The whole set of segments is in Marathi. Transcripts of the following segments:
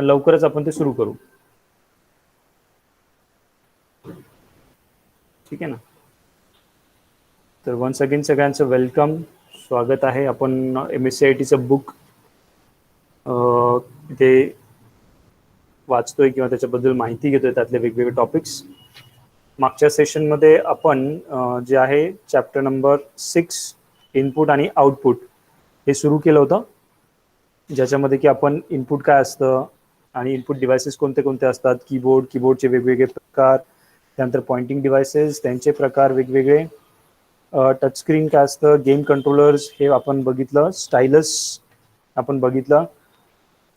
पण लवकरच आपण ते सुरू करू. ठीक आहे ना. तर वन्स अगेन सगळ्यांचं वेलकम, स्वागत आहे. आपण MSCITचं बुक ते वाचतोय किंवा त्याच्याबद्दल माहिती घेतोय, त्यातले वेगवेगळे टॉपिक्स. मागच्या सेशनमध्ये आपण जे आहे चॅप्टर नंबर 6 इनपुट आणि आउटपुट हे सुरू केलं होतं, ज्याच्यामध्ये की आपण इनपुट काय असतं आणि इनपुट डिव्हायसेस कोणते कोणते असतात, कीबोर्डचे वेगवेगळे प्रकार, त्यानंतर पॉइंटिंग डिव्हायसेस त्यांचे प्रकार वेगवेगळे, टचस्क्रीन काय असतं, गेम कंट्रोलर्स हे आपण बघितलं, स्टायलस आपण बघितलं,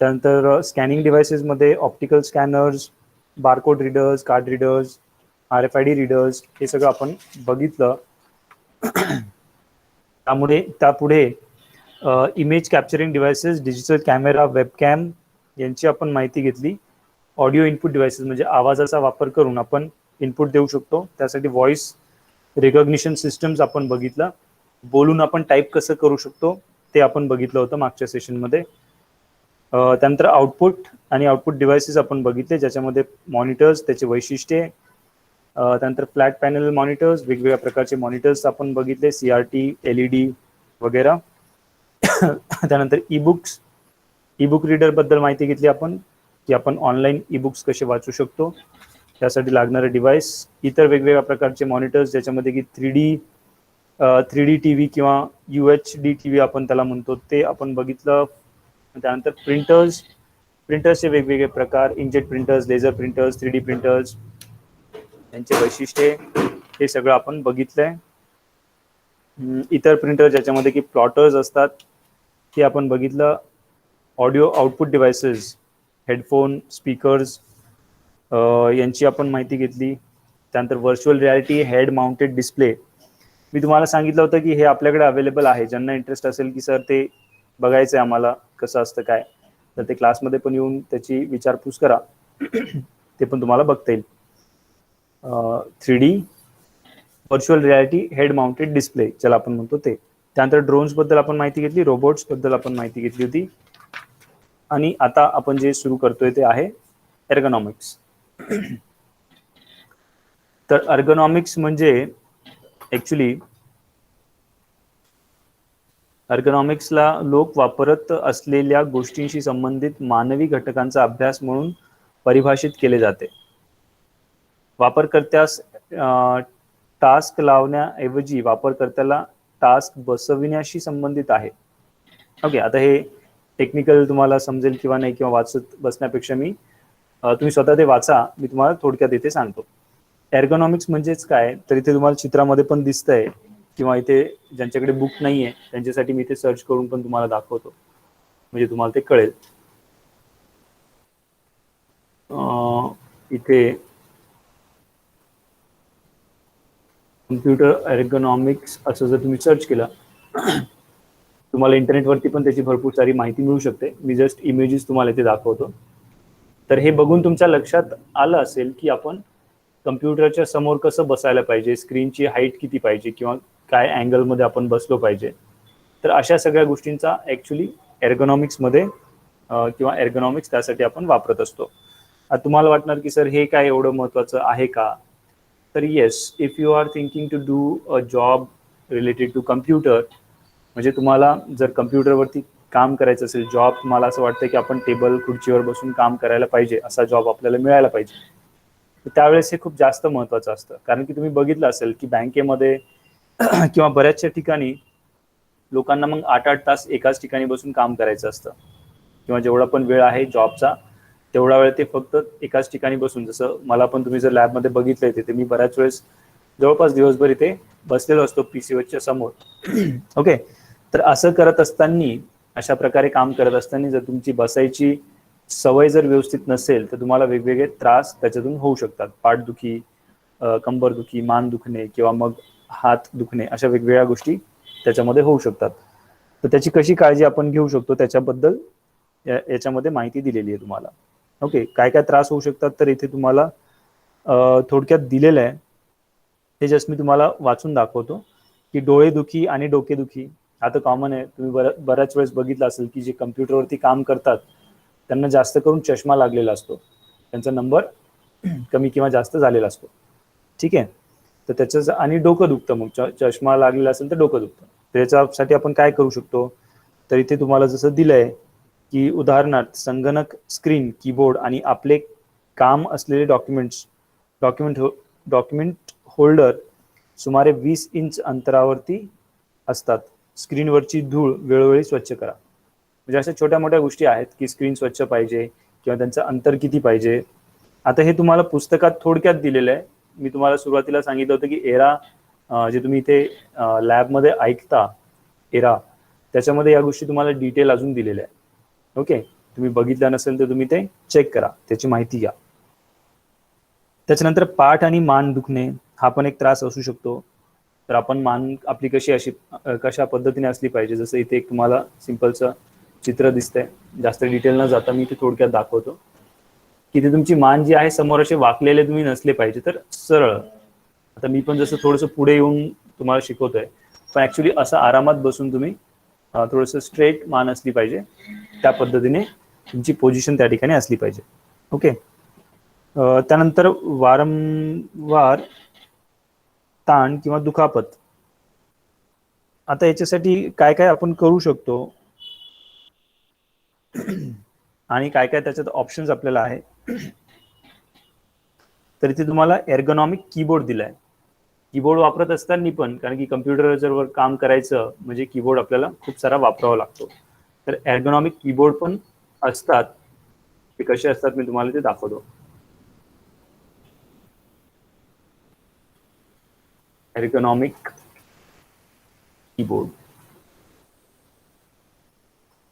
त्यानंतर स्कॅनिंग डिव्हायसेसमध्ये optical scanners, barcode readers, card readers, RFID readers हे सगळं आपण बघितलं. त्यापुढे image capturing devices, digital camera, webcam यांची आपण माहिती घेतली. ऑडिओ इनपुट डिव्हायसेस म्हणजे आवाजाचा वापर करून आपण इनपुट देऊ शकतो, त्यासाठी व्हॉइस रिकॉग्निशन सिस्टम्स आपण बघितलं. बोलून आपण टाईप कसं करू शकतो ते आपण बघितलं होतं मागच्या सेशनमध्ये. त्यानंतर आउटपुट आणि आउटपुट डिव्हायसेस आपण बघितले, ज्याच्यामध्ये मॉनिटर्स, त्याचे वैशिष्ट्ये, त्यानंतर फ्लॅट पॅनल मॉनिटर्स, वेगवेगळ्या प्रकारचे मॉनिटर्स आपण बघितले, CRT, LED वगैरे. त्यानंतर ईबुक रीडर बद्दल माहिती घेतली आपण, की आपण ऑनलाईन ईबुक्स कसे वाचू शकतो, त्यासाठी लागणारे डिव्हाइस. इतर वेगवेगळ्या प्रकारचे मॉनिटर्स, ज्याच्यामध्ये की 3D TV किंवा UHD TV आपण त्याला म्हणतो, ते आपण बघितलं. त्यानंतर प्रिंटर्सचे वेगवेगळे प्रकार, inkjet printers, laser printers, 3D printers, त्यांचे वैशिष्ट्ये हे सगळं आपण बघितलंय. इतर प्रिंटर ज्याच्यामध्ये की प्लॉटर्स असतात ते आपण बघितलं. Audio output devices, headphone, speakers यांची आपण माहिती घेतली. त्यानंतर virtual reality, head mounted display. मी तुम्हाला सांगितलं होतं की हे आपल्याकडे अवेलेबल आहे. ज्यांना इंटरेस्ट असेल की सर ते बघायचं आहे आम्हाला कसं असतं काय, तर ते क्लासमध्ये पण येऊन त्याची विचारपूस करा, ते पण तुम्हाला बघता येईल. 3D virtual reality, head mounted display ज्याला आपण म्हणतो ते. त्यानंतर ड्रोन्स बद्दल आपण माहिती घेतली, रोबोट्स बद्दल आपण माहिती घेतली होती. आणि आता आपण जे सुरू करतोय ते आहे एर्गोनॉमिक्स. तर एर्गोनॉमिक्स म्हणजे ऍक्च्युली एर्गोनॉमिक्सला लोक वापरत असलेल्या गोष्टींशी संबंधित मानवी घटकांचा अभ्यास म्हणून परिभाषित केले जाते. वापरकर्त्यास टास्क लावण्याऐवजी वापरकर्त्याला टास्क बसविण्याशी संबंधित आहे. ओके, आता हे टेक्निकल तुम्हाला समजेल किंवा नाही, किंवा वाचत बसण्यापेक्षा तुम्ही स्वतः ते वाचा, मी तुम्हाला थोडक्यात इथे सांगतो. एर्गोनॉमिक्स म्हणजेच काय, तर इथे तुम्हाला चित्रामध्ये पण दिसतंय, किंवा इथे ज्यांच्याकडे बुक नाहीये त्यांच्यासाठी मी इथे सर्च करून पण तुम्हाला दाखवतो, म्हणजे तुम्हाला ते कळेल. इथे कम्प्युटर एर्गोनॉमिक्स असं जर तुम्ही सर्च केलं, तुम्हाला इंटरनेटवरती पण त्याची भरपूर सारी माहिती मिळू शकते. मी जस्ट इमेजेस तुम्हाला इथे दाखवतो. तर हे बघून तुमच्या लक्षात आलं असेल की आपण कम्प्युटरच्या समोर कसं बसायला पाहिजे, स्क्रीनची हाईट किती पाहिजे, किंवा काय अँगलमध्ये आपण बसलो पाहिजे. तर अशा सगळ्या गोष्टींचा ॲक्च्युली एर्गोनॉमिक्समध्ये किंवा एर्गोनॉमिक्स त्यासाठी आपण वापरत असतो. आता तुम्हाला वाटणार की सर हे काय एवढं महत्त्वाचं आहे का, तर yes, if you are thinking to do a job related to computer, म्हणजे तुम्हाला जर कम्प्युटरवरती काम करायचं असेल, जॉब तुम्हाला असं वाटतं की आपण टेबल खुर्चीवर बसून काम करायला पाहिजे, असा जॉब आपल्याला मिळायला पाहिजे, तर त्यावेळेस हे खूप जास्त महत्त्वाचं असतं. कारण की तुम्ही बघितलं असेल की बँकेमध्ये किंवा बऱ्याचशा ठिकाणी लोकांना मग 8-8 तास एकाच ठिकाणी बसून काम करायचं असतं, किंवा जेवढा पण वेळ आहे जॉबचा तेवढा वेळ ते फक्त एकाच ठिकाणी बसून, जसं मला पण तुम्ही जर लॅबमध्ये बघितलंय तिथे मी बऱ्याच वेळेस जवळपास दिवसभर इथे बसलेलो असतो PCच्या समोर. ओके, तर असं करत असताना, अशा प्रकारे काम करत असताना जर तुमची बसायची सवय जर व्यवस्थित नसेल तर तुम्हाला वेगवेगळे त्रास त्याच्यातून होऊ शकतात. पाठदुखी, कंबरदुखी, मान दुखणे, किंवा मग हात दुखणे, अशा वेगवेगळ्या गोष्टी त्याच्यामध्ये होऊ शकतात. तर त्याची कशी काळजी आपण घेऊ शकतो त्याच्याबद्दल याच्यामध्ये माहिती दिलेली आहे तुम्हाला. ओके, काय काय त्रास होऊ शकतात तर इथे तुम्हाला थोडक्यात दिलेलं आहे, ते जस्ट मी तुम्हाला वाचून दाखवतो. की डोळेदुखी आणि डोकेदुखी आता कॉमन आहे. तुम्ही बऱ्याच वेळेस बघितलं असेल की जे कम्प्युटरवरती काम करतात त्यांना जास्त करून चष्मा लागलेला असतो, त्यांचा नंबर कमी किंवा जास्त झालेला असतो. ठीक आहे, तर त्याचं आणि डोकं दुखतं, मग चष्मा लागलेला असेल तर डोकं दुखतं. त्याच्यासाठी आपण काय करू शकतो, तर इथे तुम्हाला जसं दिलंय की उदाहरणार्थ संगणक स्क्रीन, कीबोर्ड आणि आपले काम असलेले डॉक्युमेंट होल्डर सुमारे 20 इंच अंतरावरती असतात. स्क्रीनवरची धूळ वेळोवेळी स्वच्छ करा. म्हणजे अशा छोट्या मोठ्या गोष्टी आहेत की स्क्रीन स्वच्छ पाहिजे किंवा त्यांचं अंतर किती पाहिजे. आता हे तुम्हाला पुस्तकात थोडक्यात दिलेलं आहे. मी तुम्हाला सुरुवातीला सांगितलं होतं की एरा जे तुम्ही इथे लॅबमध्ये ऐकता एरा, त्याच्यामध्ये या गोष्टी तुम्हाला डिटेल अजून दिलेल्या आहे. ओके, तुम्ही बघितलं नसेल तर तुम्ही ते चेक करा, त्याची माहिती घ्या. त्याच्यानंतर पाठ आणि मान दुखणे हा पण एक त्रास असू शकतो. तर आपण मान आपली कशा पद्धतीने असली पाहिजे, जसं इथे एक तुम्हाला सिंपलचं चित्र दिसतंय. जास्त डिटेल न जाता मी इथे थोडक्यात दाखवतो की इथे तुमची मान जी आहे समोर असे वाकलेले तुम्ही नसले पाहिजे, तर सरळ. आता मी पण जसं थोडंसं पुढे येऊन तुम्हाला शिकवतोय, पण ऍक्च्युली असं आरामात बसून तुम्ही थोडंसं स्ट्रेट मान असली पाहिजे, त्या पद्धतीने तुमची पोझिशन त्या ठिकाणी असली पाहिजे. ओके, त्यानंतर वारंवार ताण किंवा दुखापत. आता याच्यासाठी काय काय आपण करू शकतो आणि काय काय त्याच्यात ऑप्शन्स आपल्याला आहे. तर इथे तुम्हाला एर्गोनॉमिक कीबोर्ड दिलाय. कीबोर्ड वापरत असताना पण, कारण की कम्प्युटर जर काम करायचं म्हणजे कीबोर्ड आपल्याला खूप सारा वापरावा लागतो. तर एर्गोनॉमिक कीबोर्ड पण असतात. ते कसे असतात मी तुम्हाला ते दाखवतो. एर्गोनॉमिक कीबोर्ड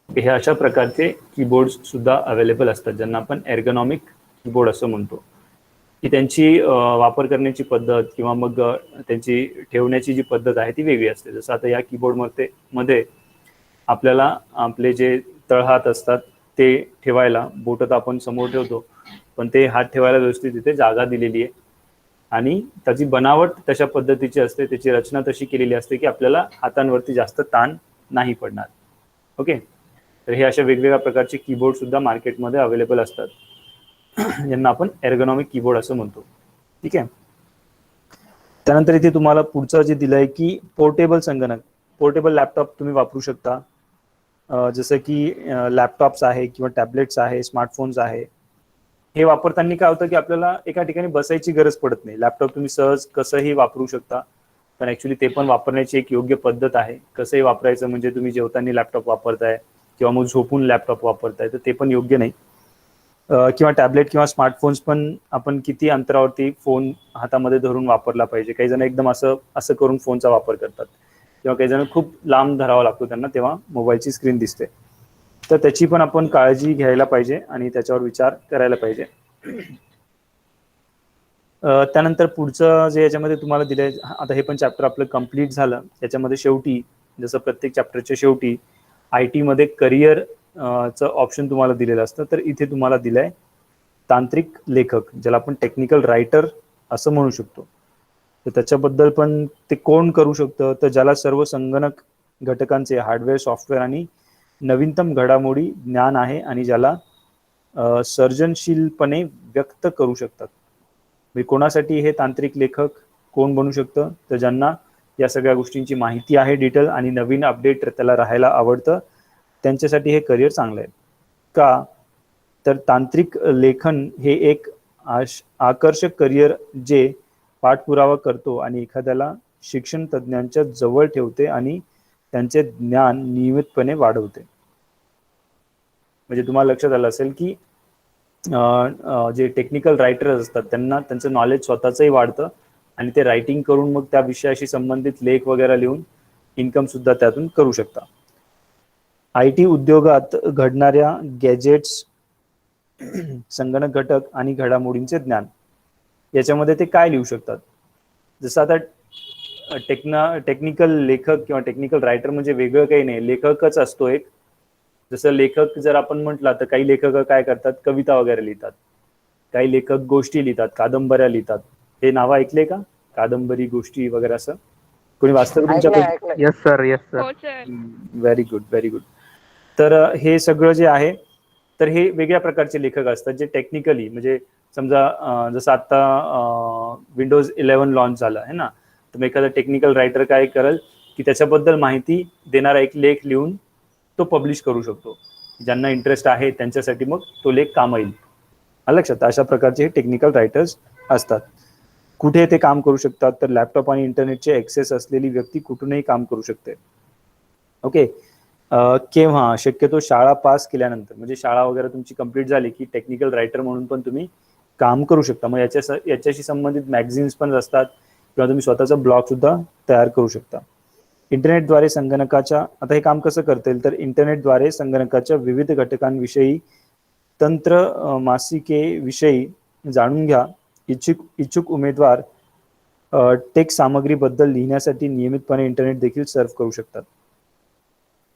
हे अशा प्रकारचे कीबोर्ड सुद्धा अवेलेबल असतात, ज्यांना आपण एर्गोनॉमिक कीबोर्ड असं म्हणतो. की त्यांची वापर करण्याची पद्धत किंवा मग त्यांची ठेवण्याची जी पद्धत आहे ती वेगळी असते. जसं आता या कीबोर्ड मध्ये आपल्याला आपले जे तळहात असतात ते ठेवायला, बोटं तर आपण समोर ठेवतो, पण ते हात ठेवायला व्यवस्थित तिथे जागा दिलेली आहे आणि त्याची बनावट तशा पद्धतीची असते, त्याची रचना तशी केलेली असते की आपल्याला हातांवरती जास्त ताण नाही पडणार. ओके, तर हे अशा वेगवेगळ्या प्रकारचे कीबोर्ड सुद्धा मार्केटमध्ये अवेलेबल असतात, ज्यांना आपण एर्गोनॉमिक कीबोर्ड असं म्हणतो. ठीक आहे, त्यानंतर इथे तुम्हाला पुढचं जे दिलंय की पोर्टेबल संगणक, पोर्टेबल लॅपटॉप तुम्ही वापरू शकता. जसं की लॅपटॉप्स आहे किंवा टॅबलेट्स आहे, स्मार्टफोन्स आहे. हे वापरताना काय होतं की आपल्याला एका ठिकाणी बसायची गरज पडत नाही. लॅपटॉप तुम्ही सहज कसंही वापरू शकता, पण ऍक्च्युली ते पण वापरण्याची एक योग्य पद्धत आहे. कसंही वापरायचं म्हणजे तुम्ही जेवताना लॅपटॉप वापरताय किंवा मग झोपून लॅपटॉप वापरताय, तर ते पण योग्य नाही. किंवा टॅबलेट किंवा स्मार्टफोन्स पण आपण किती अंतरावरती फोन हातामध्ये धरून वापरला पाहिजे. काही जण एकदम असं करून फोनचा वापर करतात, किंवा काही जण खूप लांब धरावा लागतो त्यांना, तेव्हा मोबाईलची स्क्रीन दिसते. तर त्याची पण आपण काळजी घ्यायला पाहिजे आणि त्याच्यावर विचार करायला पाहिजे. त्यानंतर पुढचं जे याच्यामध्ये तुम्हाला दिलंय, आता हे पण चॅप्टर आपलं कम्प्लीट झालं. याच्यामध्ये शेवटी, जसं प्रत्येक चॅप्टरच्या शेवटी IT मध्ये करिअर चं ऑप्शन तुम्हाला दिलेलं असतं. तर इथे तुम्हाला दिलंय तांत्रिक लेखक, ज्याला आपण टेक्निकल रायटर असं म्हणू शकतो. तर त्याच्याबद्दल पण ते कोण करू शकतं, तर ज्याला सर्व संगणक घटकांचे हार्डवेअर, सॉफ्टवेअर आणि नवीनतम घडामोडी ज्ञान आहे आणि ज्याला सर्जनशीलपणे व्यक्त करू शकतात. म्हणजे कोणासाठी हे तांत्रिक लेखक कोण बनू शकतं, तर ज्यांना या सगळ्या गोष्टींची माहिती आहे डिटेल आणि नवीन अपडेट त्याला राहायला आवडतं, त्यांच्यासाठी हे करिअर चांगलं आहे. का, तर तांत्रिक लेखन हे एक आकर्षक करिअर जे पाठपुरावा करतो आणि एखाद्याला शिक्षण तज्ज्ञांच्या जवळ ठेवते आणि त्यांचे ज्ञान नियमितपणे वाढवते. म्हणजे तुम्हाला लक्षात आलं असेल की जे टेक्निकल रायटर्स असतात त्यांना त्यांचं नॉलेज स्वतःचंही वाढतं आणि ते रायटिंग करून मग त्या विषयाशी संबंधित लेख वगैरे लिहून इन्कम सुद्धा त्यातून करू शकता. IT उद्योगात घडणाऱ्या गॅजेट्स, संगणक घटक आणि घडामोडींचे ज्ञान, याच्यामध्ये ते काय लिहू शकतात. जसं आता टेक्निकल लेखक किंवा टेक्निकल रायटर म्हणजे वेगळं काही नाही, लेखकच असतो एक. जसं लेखक जर आपण म्हटलं, तर काही लेखक काय करतात, कविता वगैरे लिहितात, काही लेखक गोष्टी लिहितात, कादंबऱ्या लिहितात. हे नाव ऐकले का, कादंबरी, गोष्टी वगैरे असं कोणी वास्तव तुमच्याकडे? Yes sir, yes sir. हो sir. Very good, very good. तर हे सगळं जे आहे, तर हे वेगळ्या प्रकारचे लेखक असतात जे टेक्निकली म्हणजे समजा जसं आता विंडोज 11 लॉन्च झालं आहे ना, तर मग एखादा टेक्निकल रायटर काय करेल की त्याच्याबद्दल माहिती देणारा एक लेख लिहून तो पब्लिश करू शकतो. ज्यांना इंटरेस्ट आहे त्यांच्यासाठी मग तो लेख काम येईल. लक्षात, अशा प्रकारचे हे टेक्निकल रायटर्स असतात. कुठे ते काम करू शकतात तर लॅपटॉप आणि इंटरनेटचे ऍक्सेस असलेली व्यक्ती कुठूनही काम करू शकते. ओके. केव्हा शक्यतो शाळा पास केल्यानंतर, म्हणजे शाळा वगैरे तुमची कंप्लीट झाली की टेक्निकल रायटर म्हणून पण तुम्ही काम करू शकता. मग याच्याशी संबंधित मॅगझिन्स पण असतात किंवा तुम्ही स्वतःचा ब्लॉग सुद्धा तयार करू शकता. इंटरनेटद्वारे संगणकाच्या, आता हे काम कसं करता येईल तर इंटरनेटद्वारे संगणकाच्या विविध घटकांविषयी तंत्र मासिकेविषयी जाणून घ्या. इच्छुक उमेदवार टेक सामग्रीबद्दल लिहिण्यासाठी नियमितपणे इंटरनेट देखील सर्फ करू शकतात.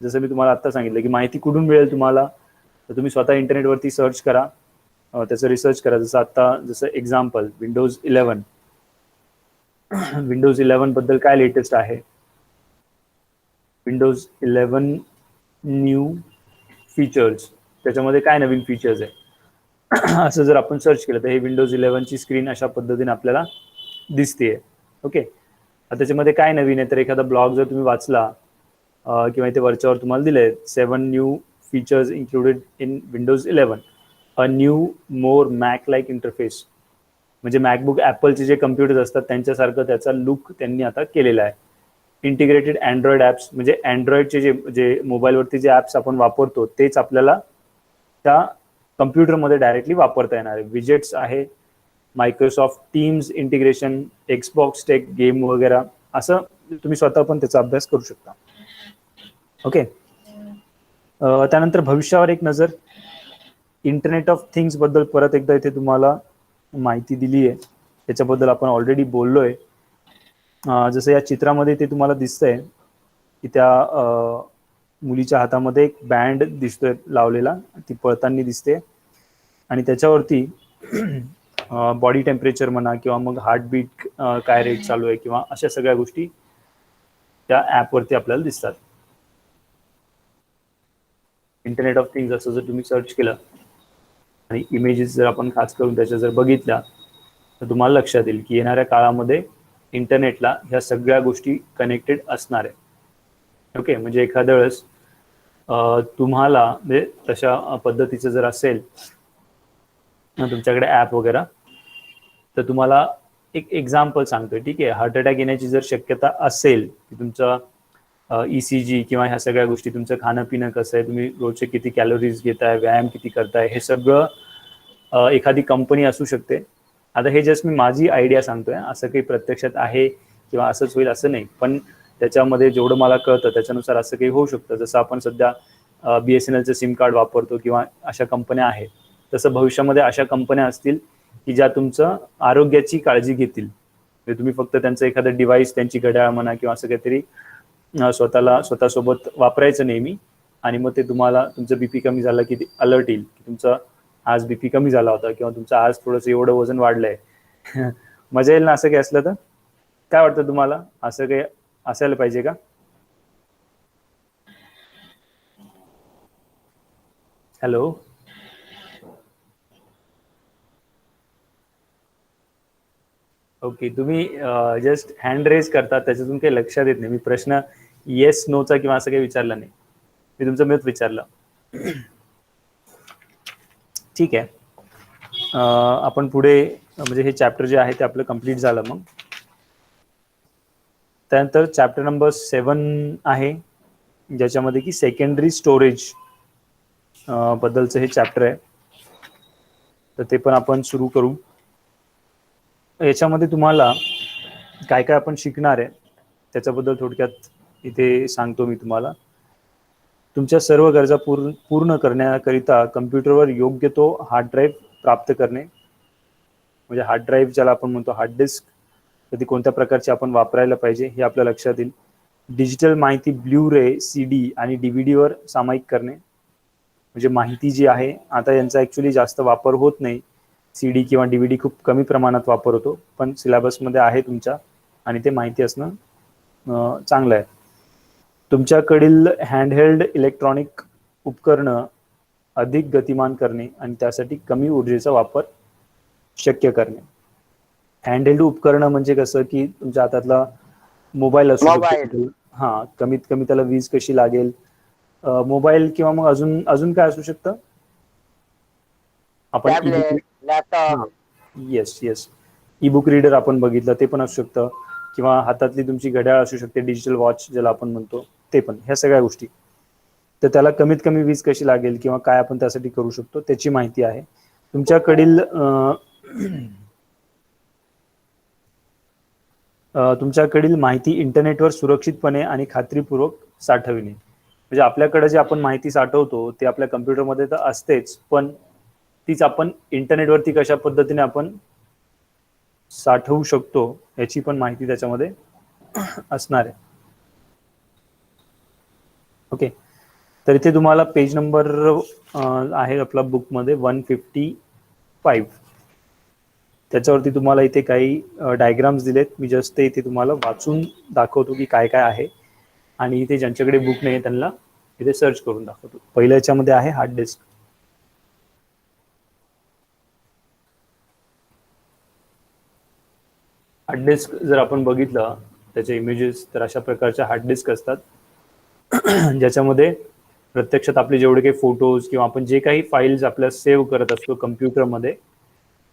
जसं मी तुम्हाला आता सांगितलं की माहिती कुठून मिळेल तुम्हाला, तर तुम्ही स्वतः इंटरनेटवरती सर्च करा, त्याचं रिसर्च करा. जसं एक्झाम्पल विंडोज 11 विंडोज 11 बद्दल काय लेटेस्ट आहे, विंडोज 11 न्यू फीचर्स, त्याच्यामध्ये काय नवीन फीचर्स आहे असं जर आपण सर्च केलं तर हे विंडोज 11 ची स्क्रीन अशा पद्धतीने आपल्याला दिसते. ओके. त्याच्यामध्ये काय नवीन आहे तर एखादा ब्लॉग जर तुम्ही वाचला किंवा इथे वरच्यावर तुम्हाला दिलंय 7 new features included in Windows 11, a new more Mac like interface, म्हणजे मॅकबुक ॲपलचे जे कम्प्युटर्स असतात त्यांच्यासारखं त्याचा लुक त्यांनी आता केलेला आहे. इंटिग्रेटेड अँड्रॉइड ॲप्स, म्हणजे अँड्रॉइडचे जे मोबाईलवरती जे ॲप्स आपण वापरतो तेच आपल्याला त्या कम्प्युटरमध्ये डायरेक्टली वापरता येणार आहे. विजेट्स आहे, Microsoft Teams integration, Xbox tech game वगैरे, असं तुम्ही स्वतः पण त्याचा अभ्यास करू शकता. ओके. त्यानंतर भविष्यावर एक नजर, इंटरनेट ऑफ थिंग्स बद्दल परत एकदा इथे तुम्हाला माहिती दिली आहे, त्याच्याबद्दल आपण ऑलरेडी बोललोय. जसं या चित्रामध्ये ते तुम्हाला दिसतंय की त्या मुलीच्या हातामध्ये एक बँड दिसतोय लावलेला, ती पळताना दिसते आणि त्याच्यावरती बॉडी टेम्परेचर म्हणा किंवा मग हार्टबीट काय रेट चालू आहे किंवा अशा सगळ्या गोष्टी त्या ॲपवरती आपल्याला दिसतात. इंटरनेट ऑफ थिंग्स असं जर तुम्ही सर्च केलं आणि इमेजेस जर आपण खास करून त्याच्या जर बघितल्या तर तुम्हाला लक्षात येईल की येणाऱ्या काळामध्ये इंटरनेटला ह्या सगळ्या गोष्टी कनेक्टेड असणार आहे. ओके. म्हणजे एखाद्या वेळेस तुम्हाला म्हणजे तशा पद्धतीचं जर असेल तुमच्याकडे ॲप वगैरे, तर तुम्हाला एक एक्झाम्पल सांगतोय, ठीक आहे, हार्ट अटॅक येण्याची जर शक्यता असेल की तुमचा ECG किंवा ह्या सगळ्या गोष्टी, तुमचं खाणं पिणं कसं आहे, तुम्ही रोजचे किती कॅलरीज घेताय, व्यायाम किती करताय, हे सगळं एखादी कंपनी असू शकते. आता हे जस्ट मी माझी आयडिया सांगतोय, असं काही प्रत्यक्षात आहे किंवा असंच होईल असं नाही, पण त्याच्यामध्ये जेवढं मला कळतं त्याच्यानुसार असं काही होऊ शकतं. जसं आपण सध्या BSNLचं सिम कार्ड वापरतो किंवा अशा कंपन्या आहेत, तसं भविष्यामध्ये अशा कंपन्या असतील की ज्या तुमचं आरोग्याची काळजी घेतील. म्हणजे तुम्ही फक्त त्यांचं एखादं डिव्हाइस, त्यांची घड्याळ म्हणा किंवा असं काहीतरी स्वतःसोबत वापरायचं नेहमी, आणि मग ते तुम्हाला तुमचं बीपी कमी झालं की अलर्ट येईल की तुमचं आज बीपी कमी झाला होता किंवा तुमचं आज थोडंसं एवढं वजन वाढलंय. मजा येईल ना असं काही असलं तर? काय वाटतं तुम्हाला, असं काही असायला पाहिजे का? हॅलो. ओके. तुम्ही जस्ट हँड रेज करता, त्याच्यातून काही लक्षात येत नाही. मी प्रश्न येस नोचा किंवा असं काही विचारला नाही, मी तुमचं मत विचारलं. ठीक आहे. आपण पुढे, म्हणजे हे चॅप्टर जे आहे ते आपलं कम्प्लीट झालं. मग त्यानंतर चॅप्टर नंबर 7 आहे, ज्याच्यामध्ये की सेकंडरी स्टोरेज बद्दलचं हे चॅप्टर आहे, तर ते पण आपण सुरू करू. याच्यामध्ये तुम्हाला काय काय आपण शिकणार आहे त्याच्याबद्दल थोडक्यात इथे सांगतो मी तुम्हाला. तुमच्या सर्व गरजा पूर्ण करण्याकरिता कम्प्युटरवर योग्य तो हार्ड ड्राईव्ह प्राप्त करणे, म्हणजे हार्ड ड्राईव्ह ज्याला आपण म्हणतो हार्ड डिस्क, तर ती कोणत्या प्रकारची आपण वापरायला पाहिजे हे आपल्या लक्षात येईल. डिजिटल माहिती ब्ल्यू रे, CD आणि DVD वर सामायिक करणे, म्हणजे माहिती जी आहे आता यांचा ॲक्च्युली जास्त वापर होत नाही, CD किंवा DVD खूप कमी प्रमाणात वापर होतो, पण सिलेबसमध्ये आहे तुमच्या आणि ते माहिती असणं चांगलं आहे. तुमच्याकडील हँडहेल्ड इलेक्ट्रॉनिक उपकरणं अधिक गतिमान करणे आणि त्यासाठी कमी ऊर्जेचा वापर शक्य करणे. हँडहेल्ड उपकरण म्हणजे कसं की तुमच्या हातातला मोबाईल असू शकतो, हा कमीत कमी त्याला वीज कशी लागेल, मोबाईल किंवा मग अजून अजून काय असू शकतं, आपण laptop, yes yes, ebook reader आपण बघितलं ते पण असू शकतं, किंवा हातातली तुमची घड्याळ असू शकते, डिजिटल वॉच ज्याला आपण म्हणतो ते पण, ह्या सगळ्या गोष्टी. तर त्याला कमीत कमी वीज कशी लागेल किंवा काय आपण त्यासाठी करू शकतो त्याची माहिती आहे. तुमच्याकडील माहिती इंटरनेटवर सुरक्षितपणे आणि खात्रीपूर्वक साठविणे. म्हणजे आपल्याकडे जे आपण माहिती साठवतो ते आपल्या कम्प्युटरमध्ये तर असतेच, पण तीच आपण इंटरनेटवरती कशा पद्धतीने आपण साठवू शकतो याची पण माहिती त्याच्यामध्ये असणार आहे. ओके, तर इथे तुम्हाला पेज नंबर आहे आपला बुकमध्ये 155. त्याच्यावरती तुम्हाला इथे काही डायग्राम्स दिलेत, मी जस्ट इथे तुम्हाला वाचून दाखवतो की काय काय आहे, आणि इथे ज्यांच्याकडे बुक नाही त्यांना इथे सर्च करून दाखवतो. पहिल्या याच्यामध्ये आहे हार्ड डिस्क. हार्ड डिस्क जर आपण बघितलं त्याचे इमेजेस, तर अशा प्रकारच्या हार्ड डिस्क असतात ज्याच्यामध्ये प्रत्यक्षात आपले जेवढे काही फोटोज किंवा आपण जे काही फाईल्स आपल्या सेव्ह करत असतो कम्प्युटरमध्ये,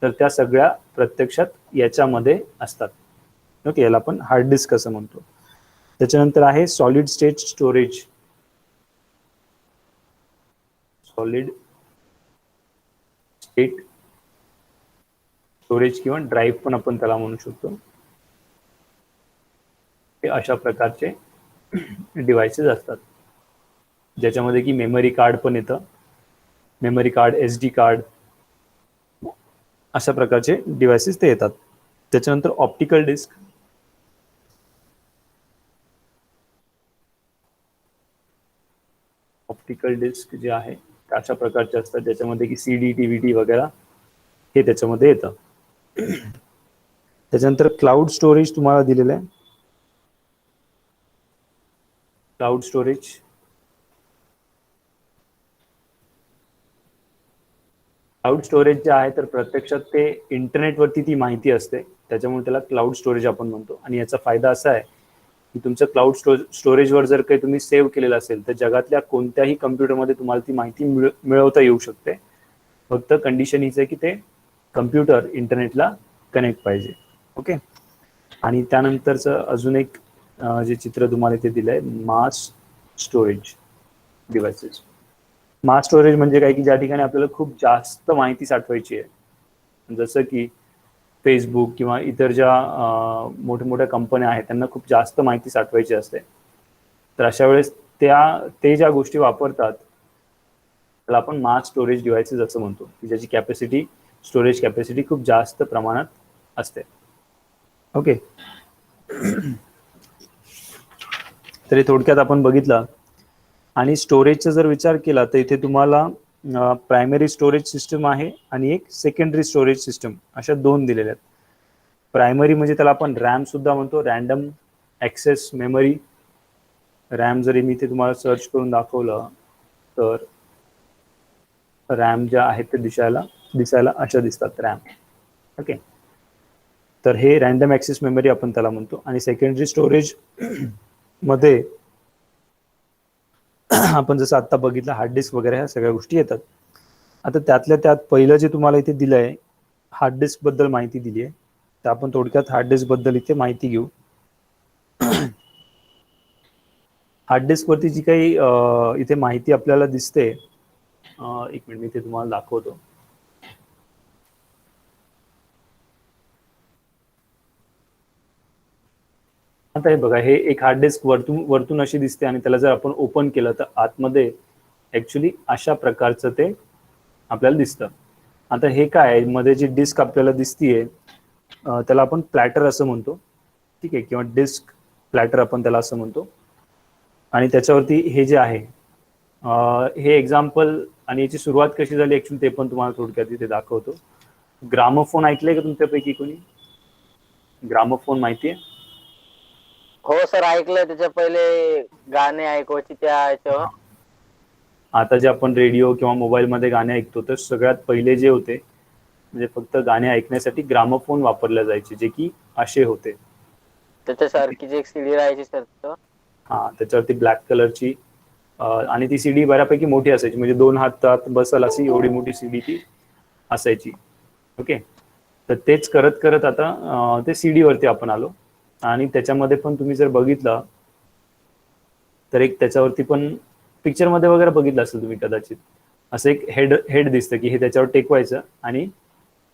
तर त्या सगळ्या प्रत्यक्षात याच्यामध्ये असतात. ओके, याला आपण हार्ड डिस्क असं म्हणतो. त्याच्यानंतर आहे solid state storage. Solid state storage किंवा ड्राईव्ह पण आपण त्याला म्हणू शकतो. हे अशा प्रकारचे डिव्हाइसेस असतात ज्याच्यामध्ये की मेमरी कार्ड पण येतं, मेमरी कार्ड, SD कार्ड, अशा प्रकारचे डिव्हाइसेस ते येतात. त्याच्यानंतर ऑप्टिकल डिस्क. ऑप्टिकल डिस्क जे आहे अशा प्रकारचे असतात ज्याच्यामध्ये की CD, DVD वगैरे हे त्याच्यामध्ये येतं. त्याच्यानंतर क्लाउड स्टोरेज तुम्हाला दिलेलं आहे. क्लाउड स्टोरेज जे आहे तर प्रत्यक्षात ते इंटरनेटवरती ती माहिती असते, त्याच्यामुळे त्याला क्लाउड स्टोरेज आपण म्हणतो. आणि याचा फायदा असा आहे की तुमचं क्लाउड स्टोरेजवर जर काही तुम्ही सेव्ह केलेलं असेल तर जगातल्या कोणत्याही कम्प्युटरमध्ये तुम्हाला ती माहिती मिळवता येऊ शकते. फक्त कंडिशन हीच आहे की ते कम्प्युटर इंटरनेटला कनेक्ट पाहिजे. ओके, आणि त्यानंतरचं अजून एक जे चित्र तुम्हाला इथे दिलंय, mass storage devices. Mass storage म्हणजे काय की ज्या ठिकाणी आपल्याला खूप जास्त माहिती साठवायची आहे, जसं की फेसबुक किंवा इतर ज्या मोठ्या मोठ्या कंपन्या आहेत त्यांना खूप जास्त माहिती साठवायची असते, तर अशा वेळेस ते ज्या गोष्टी वापरतात त्याला आपण मास स्टोरेज डिव्हाइसेस असं म्हणतो, की ज्याची कॅपॅसिटी, स्टोरेज कॅपॅसिटी खूप जास्त प्रमाणात असते. ओके, तरी थोडक्यात आपण बघितलं. आणि स्टोरेजचा जर विचार केला तर इथे तुम्हाला प्रायमरी स्टोरेज सिस्टम आहे आणि एक सेकंडरी स्टोरेज सिस्टम, अशा दोन दिलेल्या आहेत. प्रायमरी म्हणजे त्याला आपण रॅम सुद्धा म्हणतो, रॅन्डम ॲक्सेस मेमरी. रॅम जरी मी इथे तुम्हाला सर्च करून दाखवलं तर रॅम ज्या आहेत ते दिसायला अशा दिसतात रॅम. ओके, तर हे रॅन्डम ॲक्सेस मेमरी आपण त्याला म्हणतो. आणि सेकंडरी स्टोरेज मध्ये आपण जसं आता बघितलं हार्ड डिस्क वगैरे ह्या सगळ्या गोष्टी येतात. आता त्यातल्या त्यात पहिलं जे तुम्हाला इथे दिलंय, हार्ड डिस्क बद्दल माहिती दिली आहे, तर आपण थोडक्यात हार्ड डिस्क बद्दल इथे माहिती घेऊ. हार्ड डिस्क वरती जी काही इथे माहिती आपल्याला दिसते, एक मिनिट मी इथे तुम्हाला दाखवतो. आता हे बघा, हे एक हार्ड डिस्क वरतून अशी दिसते आणि त्याला जर आपण ओपन केलं तर आतमध्ये ऍक्च्युली अशा प्रकारचं ते आपल्याला दिसतं. आता हे काय मध्ये जी डिस्क आपल्याला दिसतीये त्याला आपण प्लॅटर असं म्हणतो, ठीक आहे, किंवा डिस्क प्लॅटर आपण त्याला असं म्हणतो. आणि त्याच्यावरती हे जे आहे हे एक्झाम्पल आणि याची सुरुवात कशी झाली ऍक्च्युली ते पण तुम्हाला थोडक्यात इथे दाखवतो. ग्रामोफोन ऐकलंय का तुमच्यापैकी कोणी? ग्रामोफोन माहितीये? हो सर, ऐकलंय. त्याच्या पहिले गाणे ऐकवायची त्या याच्यावर. आता जे आपण रेडिओ किंवा मोबाईलमध्ये गाणे ऐकतो, तर सगळ्यात पहिले जे होते म्हणजे फक्त गाणे ऐकण्यासाठी ग्रामोफोन वापरले जायचे, जे की असे होते. त्याच्यासारखी जी एक सीडी राहायची सर. हा, त्याच्यावरती ब्लॅक कलरची आणि ती सीडी बऱ्यापैकी मोठी असायची, म्हणजे 2 हातात बसल अशी एवढी मोठी सीडी ती असायची. ओके, तर तेच करत करत आता ते सीडी वरती आपण आलो. आणि त्याच्यामध्ये पण तुम्ही जर बघितलं तर एक त्याच्यावरती पण पिक्चर मध्ये वगैरे बघितलं असेल तुम्ही कदाचित, असं एक हेड हेड दिसतं की हे त्याच्यावर टेकवायचं आणि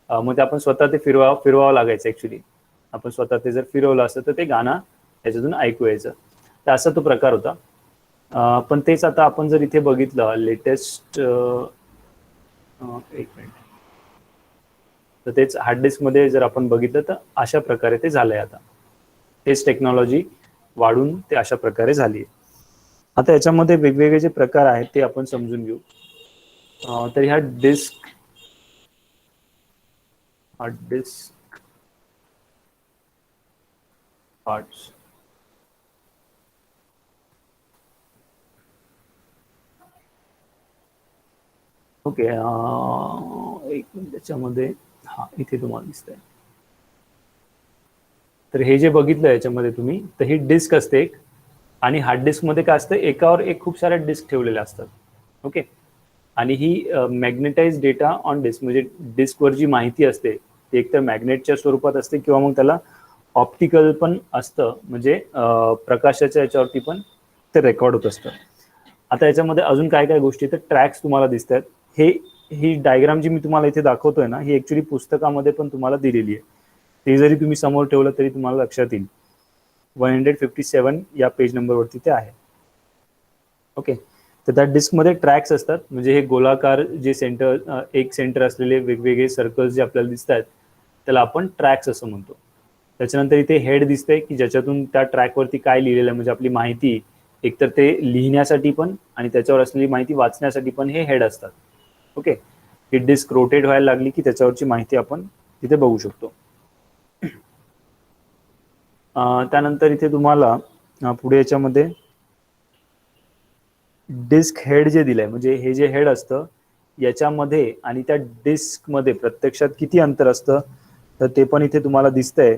मग ते आपण स्वतः ते फिरवावं लागायचं. ऍक्च्युली आपण स्वतः ते जर फिरवलं असतं तर ते गाणं त्याच्यातून ऐकू यायचं. तर असा तो प्रकार होता. पण तेच आता आपण जर इथे बघितलं लेटेस्ट, एक मिनिट, तर तेच हार्ड डिस्क मध्ये जर आपण बघितलं तर अशा प्रकारे ते झालंय. आता तेच टेक्नॉलॉजी वाढून ते अशा प्रकारे झाली. आता याच्यामध्ये वेगवेगळे जे प्रकार आहेत ते आपण समजून घेऊ. तर ह्या हार्ड डिस्क पार्ट्स, ओके, एक मिनिट, त्याच्यामध्ये हा इथे तुम्हाला दिसतंय. तर हे जे बघितलं याच्यामध्ये तुम्ही, तर ही डिस्क असते एक, आणि हार्ड डिस्क मध्ये काय असतं, एकावर एक खूप साऱ्या डिस्क ठेवलेल्या असतात. ओके, आणि ही मॅग्नेटाइज डेटा ऑन डिस्क, म्हणजे डिस्कवर जी माहिती असते ती एकतर मॅग्नेटच्या स्वरूपात असते किंवा मग त्याला ऑप्टिकल पण असतं, म्हणजे प्रकाशाच्या याच्यावरती पण ते रेकॉर्ड होत असतं. आता याच्यामध्ये अजून काय काय गोष्टी, तर ट्रॅक्स तुम्हाला दिसत आहेत. ही डायग्राम जी मी तुम्हाला इथे दाखवतोय ना, ही ऍक्च्युली पुस्तकामध्ये पण तुम्हाला दिलेली आहे. ते जरी तुम्ही समोर ठेवलं तरी तुम्हाला लक्षात येईल. 157 या पेज नंबरवरती ते आहे. ओके, तर त्या डिस्कमध्ये ट्रॅक्स असतात, म्हणजे हे गोलाकार जे एक सेंटर असलेले वेगवेगळे सर्कल्स जे आपल्याला दिसत आहेत त्याला आपण ट्रॅक्स असं म्हणतो. त्याच्यानंतर इथे हेड दिसतंय की ज्याच्यातून त्या ट्रॅकवरती काय लिहिलेलं आहे, म्हणजे आपली माहिती एकतर ते लिहिण्यासाठी पण आणि त्याच्यावर असलेली माहिती वाचण्यासाठी पण हे हेड असतात. ओके, ही डिस्क रोटेट व्हायला लागली की त्याच्यावरची माहिती आपण तिथे बघू शकतो. त्यानंतर इथे तुम्हाला पुढे याच्यामध्ये डिस्क हेड जे दिलंय, म्हणजे हे जे हेड असतं याच्यामध्ये आणि त्या डिस्क मध्ये प्रत्यक्षात किती अंतर असतं, तर ते पण इथे तुम्हाला दिसतंय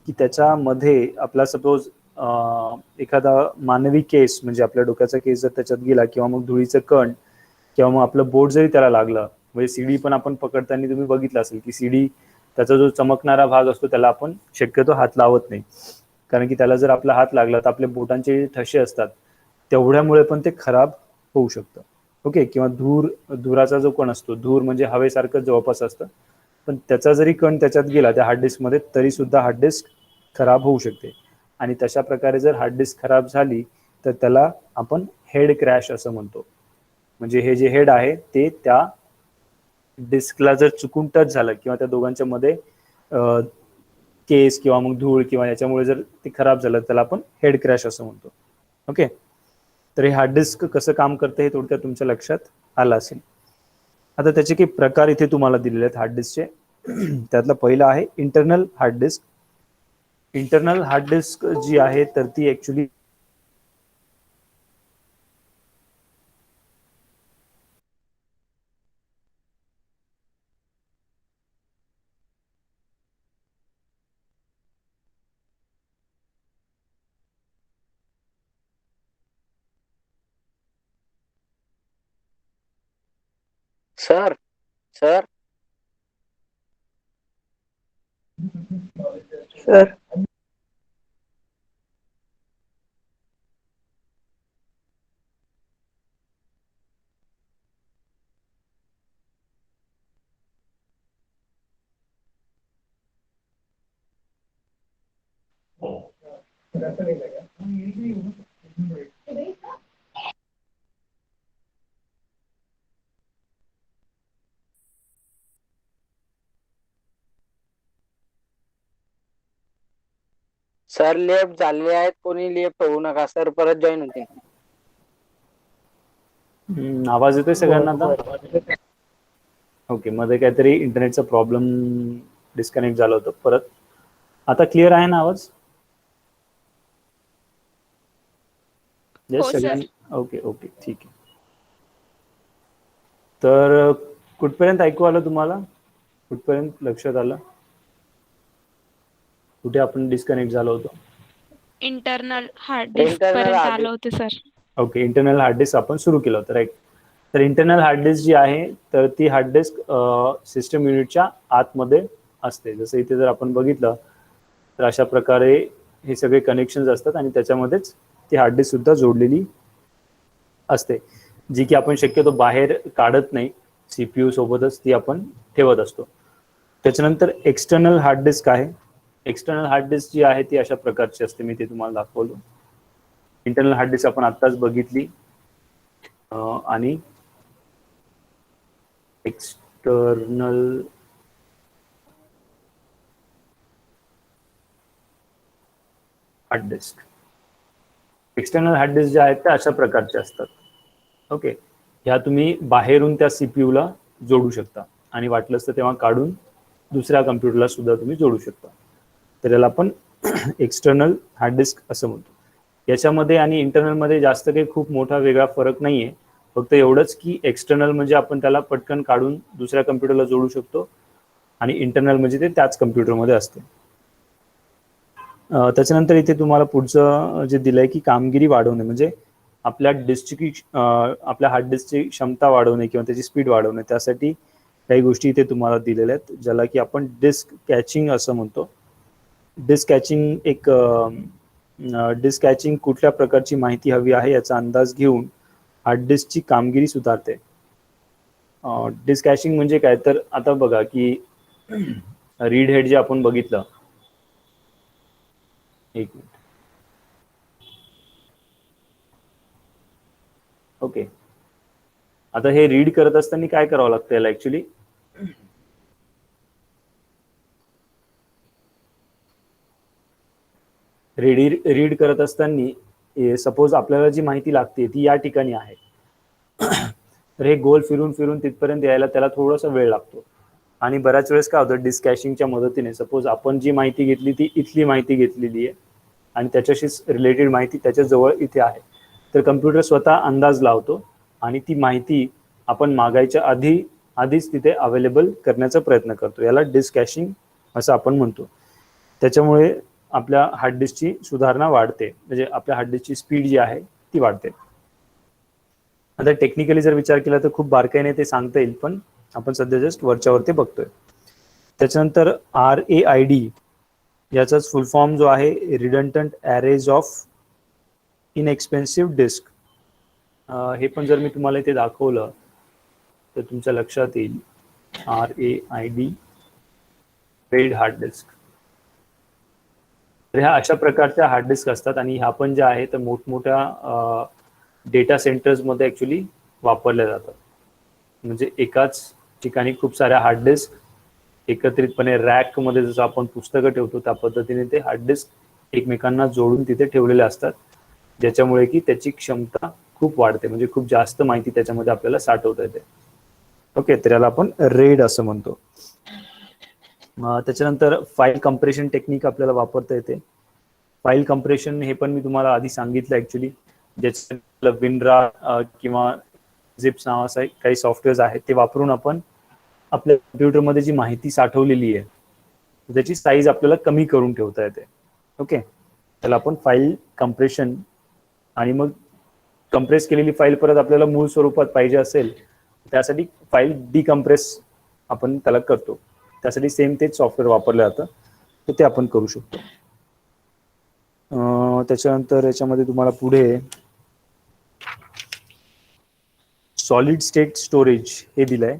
की त्याच्यामध्ये आपला सपोज एखादा मानवी केस, म्हणजे आपल्या डोक्याचा केस जर त्याच्यात गेला किंवा मग धुळीचं कण किंवा मग आपलं बोट जरी त्याला लागलं, म्हणजे सीडी पण आपण पकडताना तुम्ही बघितलं असेल की सीडी त्याचा जो चमकणारा भाग असतो त्याला आपण शक्यतो हात लावत नाही, कारण की त्याला जर आपला हात लागला तर आपल्या बोटांचे ठसे असतात तेवढ्यामुळे पण ते खराब होऊ शकतं. ओके, किंवा धुराचा जो कण असतो, धूर म्हणजे हवेसारखं जवळपास असतं, पण त्याचा जरी कण त्याच्यात गेला त्या हार्ड डिस्कमध्ये तरी सुद्धा हार्ड डिस्क खराब होऊ शकते. आणि तशा प्रकारे जर हार्ड डिस्क खराब झाली तर त्याला आपण हेड क्रॅश असं म्हणतो. म्हणजे हे जे हेड आहे ते त्या डिस्कला जर चुकून टच झालं किंवा त्या दोघांच्या मध्ये केस किंवा मग धूळ किंवा याच्यामुळे जर ते खराब झालं त्याला आपण हेड क्रॅश असं म्हणतो. ओके, तर हे हार्ड डिस्क कसं काम करतं हे थोडक्यात तुमच्या लक्षात आलं असेल. आता त्याचे काही प्रकार इथे तुम्हाला दिलेले आहेत हार्ड डिस्कचे. त्यातला पहिला आहे internal hard disk. Internal hard disk जी आहे तर ती actually sir sir sir sir left झाले आहेत, कोणी लेफ्ट होऊ नका सर, परत जॉईन होतील. आवाज येतोय सगळ्यांना आता? ओके, मध्ये काहीतरी इंटरनेटचा प्रॉब्लेम, डिस्कनेक्ट झालं होतं परत. आता क्लिअर आहे ना आवाज? हो सर. सगळ्यांना ओके ओके ठीक आहे. तर कुठपर्यंत ऐकू आलं तुम्हाला? कुठपर्यंत लक्षात आलं? कुठे आपण डिस्कनेक्ट झालो होतो? इंटरनल हार्ड डिस्क इंटरनल पर्यंत हार्ड आलं होतं sir. Okay, internal hard disk आपण सुरू केलं होतं, राईट. तर इंटरनल हार्ड डिस्क जी आहे तर ती हार्ड डिस्क सिस्टम युनिटच्या आतमध्ये असते. जसं इथे जर आपण बघितलं तर अशा प्रकारे हे सगळे कनेक्शन्स असतात आणि त्याच्यामध्येच ती हार्ड डिस्क सुद्धा जोडलेली असते, जी की आपण शक्यतो बाहेर काढत नाही. सीपीयू सोबतच ती आपण ठेवत असतो. त्याच्यानंतर एक्सटर्नल हार्ड डिस्क आहे. एक्सटर्नल हार्ड डिस्क जी आहे ती अशा प्रकारची असते, मी ते तुम्हाला दाखवलं. इंटरनल हार्ड डिस्क आपण आत्ताच बघितली आणि external hard disk, external hard disk ज्या आहेत त्या अशा प्रकारच्या असतात. ओके, ह्या तुम्ही बाहेरून त्या सीपीयूला जोडू शकता आणि वाटलंच तर तेव्हा काढून दुसऱ्या कम्प्युटरला सुद्धा तुम्ही जोडू शकता. तर याला आपण एक्सटर्नल हार्ड डिस्क असं म्हणतो. याच्यामध्ये आणि इंटरनलमध्ये जास्त काही खूप मोठा वेगळा फरक नाही आहे. फक्त एवढंच की एक्सटर्नल म्हणजे आपण त्याला पटकन काढून दुसऱ्या कम्प्युटरला जोडू शकतो आणि इंटरनल म्हणजे ते त्याच कम्प्युटरमध्ये असते. त्याच्यानंतर इथे तुम्हाला पुढचं जे दिलंय की कामगिरी वाढवणे, म्हणजे आपल्या डिस्कची आपल्या हार्ड डिस्कची क्षमता वाढवणे किंवा त्याची स्पीड वाढवणे, त्यासाठी काही गोष्टी इथे तुम्हाला दिलेल्या आहेत, ज्याला की आपण डिस्क कॅचिंग असं म्हणतो. डिस्क कॅचिंग एक डिस्क कॅचिंग कुठल्या प्रकारची माहिती हवी आहे याचा अंदाज घेऊन हार्ड डिस्कची कामगिरी सुधारते. डिस्क कॅचिंग म्हणजे काय, तर आता बघा की रीड हेड जे आपण बघितलं, एक मिनिट. ओके, आता हे रीड करत असताना काय करावं लागतं याला ऍक्च्युली, रीड करत असताना सपोज आपल्याला जी माहिती लागते ती या ठिकाणी आहे, तर हे गोल फिरून फिरून तिथपर्यंत यायला त्याला थोडासा वेळ लागतो. आणि बऱ्याच वेळेस काय होतं, डिस्क कॅशिंगच्या मदतीने सपोज आपण जी माहिती घेतली ती इथली माहिती घेतलेली आहे आणि त्याच्याशी रिलेटेड माहिती त्याच्या जवळ इथे आहे, तर कम्प्युटर स्वतः अंदाज लावतो आणि ती माहिती आपण मागायच्या आधीच तिथे अवेलेबल करण्याचा प्रयत्न करतो. याला डिस्क कॅशिंग असं आपण म्हणतो. त्याच्यामुळे आपल्या हार्ड डिस्कची सुधारणा वाढते, म्हणजे आपल्या हार्ड डिस्कची स्पीड जी आहे ती वाढते. आता टेक्निकली जर विचार केला तर खूप बारकाईने ते सांगता येईल, पण आपण सध्या जस्ट वरच्यावरती बघतोय. त्याच्यानंतर RAID याचाच फुल फॉर्म जो आहे, रिडंडंट ॲरेज ऑफ इनएक्सपेन्सिव्ह डिस्क. हे पण जर मी तुम्हाला इथे दाखवलं तर तुमच्या लक्षात येईल. RAID पेड हार्ड डिस्क. तर ह्या अशा प्रकारच्या हार्ड डिस्क असतात आणि ह्या पण ज्या आहेत तर मोठमोठ्या डेटा सेंटर्समध्ये ॲक्च्युली वापरल्या जातात. म्हणजे एकाच ठिकाणी खूप साऱ्या हार्ड डिस्क एकत्रितपणे रॅकमध्ये जसं आपण पुस्तकं ठेवतो त्या पद्धतीने ते हार्ड डिस्क एकमेकांना जोडून तिथे ठेवलेले असतात, ज्याच्यामुळे की त्याची क्षमता खूप वाढते, म्हणजे खूप जास्त माहिती त्याच्यामध्ये आपल्याला साठवता येते. ओके, तर याला आपण रेड असं म्हणतो. त्याच्यानंतर फाईल कम्प्रेशन टेक्निक आपल्याला वापरता येते. फाईल कम्प्रेशन हे पण मी तुम्हाला आधी सांगितलं ॲक्च्युली, ज्याच्या विनरा किंवा झिप्स नावाचं काही सॉफ्टवेअर्स आहेत ते वापरून आपण आपल्या कम्प्युटरमध्ये जी माहिती साठवलेली आहे त्याची साईज आपल्याला कमी करून ठेवता येते. ओके, त्याला आपण फाईल कम्प्रेशन, आणि मग कम्प्रेस केलेली फाईल परत आपल्याला मूळ स्वरूपात पाहिजे असेल त्यासाठी फाईल डिकम्प्रेस आपण त्याला करतो, त्यासाठी सेम तेच सॉफ्टवेअर वापरलं जातं, तर ते आपण करू शकतो. त्याच्यानंतर याच्यामध्ये तुम्हाला पुढे सॉलिड स्टेट स्टोरेज हे दिलंय,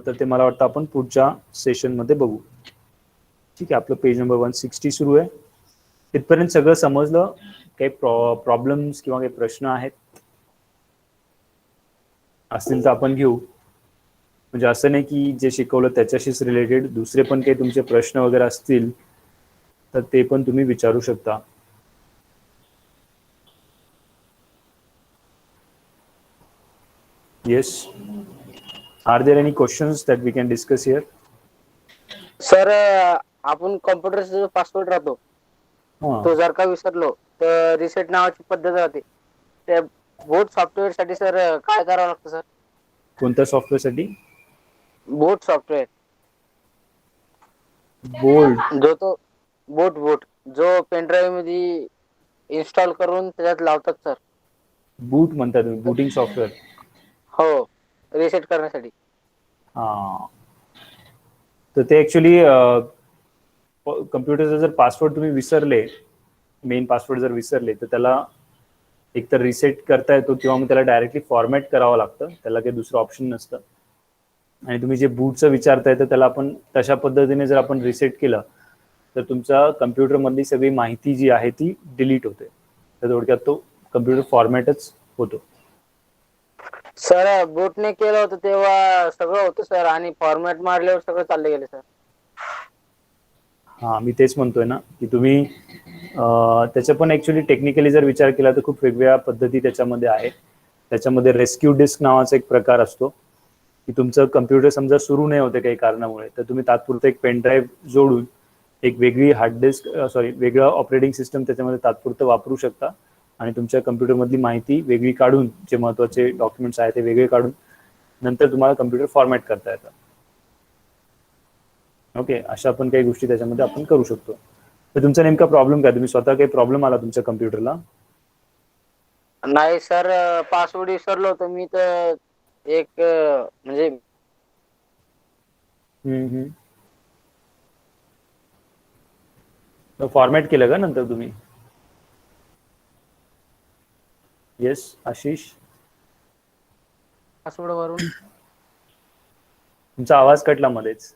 तर ते मला वाटतं आपण पुढच्या सेशनमध्ये बघू. ठीक आहे, आपलं पेज नंबर 160 सुरू आहे. तिथपर्यंत सगळं समजलं? काही प्रॉब्लेम्स किंवा काही प्रश्न आहेत असतील तर आपण घेऊ. म्हणजे असं नाही की जे शिकवलं त्याच्याशीच रिलेटेड दुसरे पण काही तुमचे प्रश्न वगैरे असतील तर ते पण तुम्ही विचारू शकता. Yes, are there any questions that we can discuss here? Sir, आपण कॉम्प्युटरचा जो पासवर्ड राहतो तो जर का विसरलो तर रिसेट नावाची पद्धत राहते, त्या बोथ सॉफ्टवेअर साठी सर काय करावं लागतं सर? कोणत्या सॉफ्टवेअरसाठी? बोट सॉफ्टवेअर बोल्ट. जो तो बोट जो पेनड्राईव्ह मध्ये इन्स्टॉल करून त्याच्यात लावतात सर. बूट म्हणता तुम्ही, बूटिंग सॉफ्टवेअर. हो, रिसेट करण्यासाठी. हा, तर ते ऍक्च्युली कम्प्युटरचा जर पासवर्ड तुम्ही विसरले, मेन पासवर्ड जर विसरले, तर त्याला एकतर रिसेट करता येतो किंवा मग त्याला डायरेक्टली फॉर्मॅट करावं लागतं. त्याला काही दुसरं ऑप्शन नसतं. आणि तुम्ही जे बूटचं विचारताय तर त्याला आपण तशा पद्धतीने जर आपण रिसेट केलं तर तुमच्या कम्प्युटरमधली सगळी माहिती जी आहे ती डिलीट होते. तर थोडक्यात तो कम्प्युटर फॉर्मॅटच होतो. सर बोटने केलं होतं तेव्हा सगळं होतं सर, आणि फॉर्मॅट मारल्यावर सगळं चालले गेले सर. हा, मी तेच म्हणतोय ना की तुम्ही त्याचं पण ऍक्च्युली टेक्निकली जर विचार केला तर खूप वेगवेगळ्या पद्धती त्याच्यामध्ये आहे. त्याच्यामध्ये रेस्क्यू डिस्क नावाचा एक प्रकार असतो की तुमचं कम्प्युटर समजा सुरू नाही होते काही कारणामुळे, तर तुम्ही तात्पुरतं एक पेन ड्राईव्ह जोडून एक वेगळी हार्ड डिस्क वेगळं ऑपरेटिंग सिस्टम त्याच्यामध्ये तात्पुरतं वापरू शकता आणि तुमच्या कम्प्युटरमधली माहिती वेगळी काढून, जे महत्त्वाचे डॉक्युमेंट्स आहेत ते वेगळे काढून नंतर तुम्हाला कम्प्युटर फॉर्मॅट करता येतं. ओके, अशा पण काही गोष्टी त्याच्यामध्ये आपण करू शकतो. तर तुमचा नेमका प्रॉब्लेम काय? तुम्ही स्वतः काही प्रॉब्लेम आला तुमच्या कम्प्युटरला? नाही सर, पासवर्ड विसरलो होतो मी तर एक म्हणजे फॉर्मॅट केलं का नंतर तुम्ही? येस आशिष, पासवर्ड वरून तुमचा आवाज कटला मध्येच.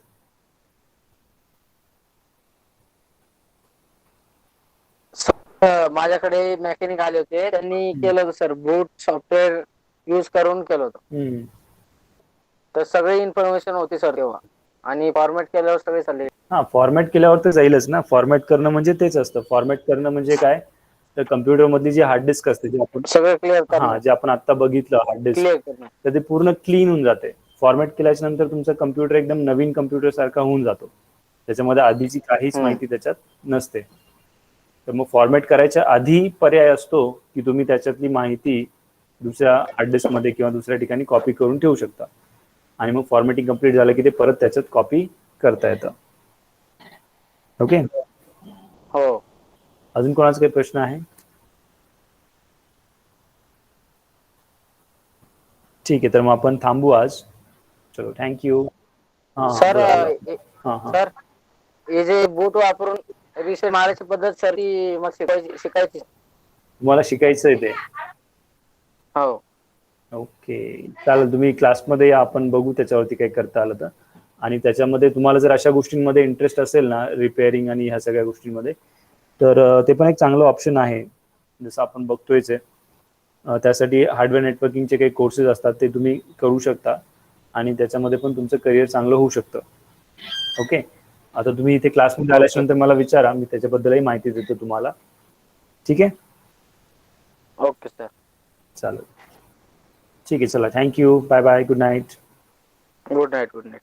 माझ्याकडे मेकॅनिक आले होते, त्यांनी केलं होतं सर, बूट सॉफ्टवेअर यूज करून केलं होतं. तर सगळी इन्फॉर्मेशन होती सर तेव्हा, आणि फॉर्मॅट केल्यावर सगळे चालले. हा, फॉर्मॅट केल्यावर तर जाईलच ना. फॉर्मॅट करणं म्हणजे तेच असतं. फॉर्मॅट करणं म्हणजे काय, तर कम्प्युटर मधली जी हार्ड डिस्क असते, जे आपण सगळं क्लिअर करणं. जे आपण आता बघितलं हार्ड डिस्क, क्लिअर करणं तर ते पूर्ण क्लीन होऊन जाते. फॉर्मॅट केल्याच्या नंतर तुमचा कम्प्युटर एकदम नवीन कम्प्युटर सारखा होऊन जातो. त्याच्यामध्ये आधीची काहीच माहिती त्याच्यात नसते. तर मग फॉर्मॅट करायच्या आधी पर्याय असतो की तुम्ही त्याच्यातली माहिती दुसऱ्या हार्ड डिस्क मध्ये किंवा दुसऱ्या ठिकाणी कॉपी करून ठेवू शकता, आणि मग फॉर्मॅटिंग कम्प्लीट झालं की ते परत त्याच्यात कॉपी करता येतं. ओके, हो. अजून कोणाचा काही प्रश्न आहे? ठीक आहे, तर मग आपण थांबू आज. चलो, थँक्यू. सर सर, हे जे बूट वापरून रिसेट मारायची पद्धत सर, ती मग शिकायची. तुम्हाला शिकायचं आहे ते? हो. ओके, चालेल. तुम्ही क्लासमध्ये या, आपण बघू त्याच्यावरती काही करता आलं तर. आणि त्याच्यामध्ये तुम्हाला जर अशा गोष्टींमध्ये इंटरेस्ट असेल ना, रिपेअरिंग आणि ह्या सगळ्या गोष्टींमध्ये, तर ते पण एक चांगलं ऑप्शन आहे, जसं आपण बघतोयच आहे. त्यासाठी हार्डवेअर नेटवर्किंगचे काही कोर्सेस असतात, ते तुम्ही करू शकता आणि त्याच्यामध्ये पण तुमचं करिअर चांगलं होऊ शकतं. ओके, आता तुम्ही इथे क्लासमध्ये आल्याच्यानंतर मला विचारा, मी त्याच्याबद्दलही माहिती देतो तुम्हाला. ठीक आहे? ओके सर, चालेल. ठीक आहे, चला, thank you. Bye bye, good night. Good night.